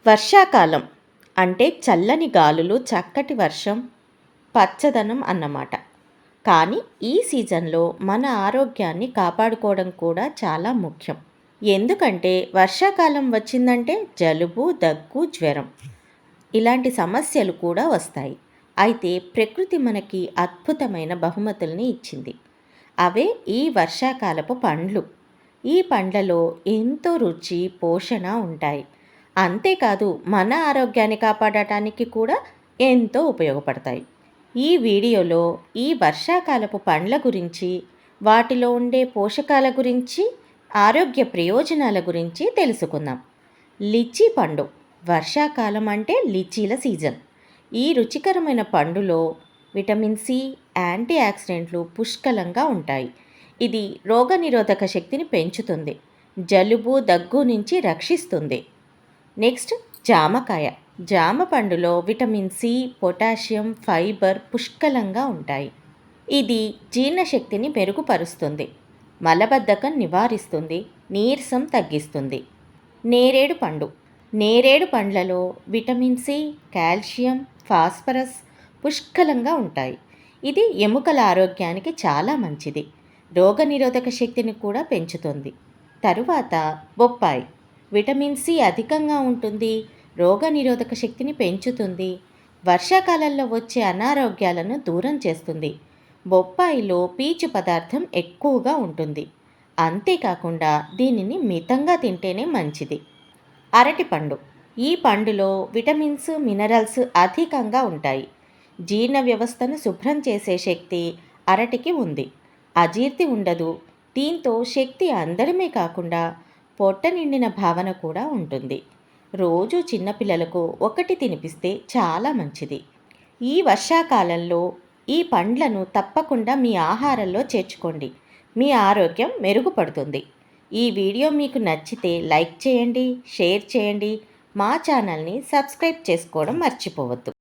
వర్షాకాలం అంటే చల్లని గాలులు, చక్కటి వర్షం, పచ్చదనం అన్నమాట. కానీ ఈ సీజన్‌లో మన ఆరోగ్యాన్ని కాపాడుకోవడం కూడా చాలా ముఖ్యం. ఎందుకంటే వర్షాకాలం వచ్చిందంటే జలుబు, దగ్గు, జ్వరం ఇలాంటి సమస్యలు కూడా వస్తాయి. అయితే ప్రకృతి మనకి అద్భుతమైన బహుమతుల్ని ఇచ్చింది. అవే ఈ వర్షాకాలపు పండ్లు. ఈ పండ్లలో ఎంతో రుచి, పోషణ ఉంటాయి. అంతేకాదు మన ఆరోగ్యాన్ని కాపాడటానికి కూడా ఎంతో ఉపయోగపడతాయి. ఈ వీడియోలో ఈ వర్షాకాలపు పండ్ల గురించి, వాటిలో ఉండే పోషకాల గురించి, ఆరోగ్య ప్రయోజనాల గురించి తెలుసుకుందాం. లిచీ పండు. వర్షాకాలం అంటే లిచీల సీజన్. ఈ రుచికరమైన పండులో విటమిన్ సి, యాంటీ ఆక్సిడెంట్లు పుష్కలంగా ఉంటాయి. ఇది రోగనిరోధక శక్తిని పెంచుతుంది. జలుబు, దగ్గు నుంచి రక్షిస్తుంది. నెక్స్ట్ జామకాయ. జామ పండులో విటమిన్ సి, పొటాషియం, ఫైబర్ పుష్కలంగా ఉంటాయి. ఇది జీర్ణశక్తిని మెరుగుపరుస్తుంది, మలబద్ధకం నివారిస్తుంది, నీరసం తగ్గిస్తుంది. నేరేడు పండు. నేరేడు పండ్లలో విటమిన్ సి, కాల్షియం, ఫాస్ఫరస్ పుష్కలంగా ఉంటాయి. ఇది ఎముకల ఆరోగ్యానికి చాలా మంచిది. రోగనిరోధక శక్తిని కూడా పెంచుతుంది. తరువాత బొప్పాయి. విటమిన్ సి అధికంగా ఉంటుంది, రోగనిరోధక శక్తిని పెంచుతుంది, వర్షాకాలంలో వచ్చే అనారోగ్యాలను దూరం చేస్తుంది. బొప్పాయిలో పీచు పదార్థం ఎక్కువగా ఉంటుంది. అంతేకాకుండా దీనిని మితంగా తింటేనే మంచిది. అరటిపండు. ఈ పండులో విటమిన్స్, మినరల్స్ అధికంగా ఉంటాయి. జీర్ణ వ్యవస్థను శుభ్రం చేసే శక్తి అరటికి ఉంది. అజీర్తి ఉండదు. దీంతో శక్తి అందడమే కాకుండా పొట్ట నిండిన భావన కూడా ఉంటుంది. రోజు చిన్నపిల్లలకు ఒకటి తినిపిస్తే చాలా మంచిది. ఈ వర్షాకాలంలో ఈ పండ్లను తప్పకుండా మీ ఆహారంలో చేర్చుకోండి. మీ ఆరోగ్యం మెరుగుపడుతుంది. ఈ వీడియో మీకు నచ్చితే లైక్ చేయండి, షేర్ చేయండి. మా ఛానల్ని సబ్స్క్రైబ్ చేసుకోవడం మర్చిపోవద్దు.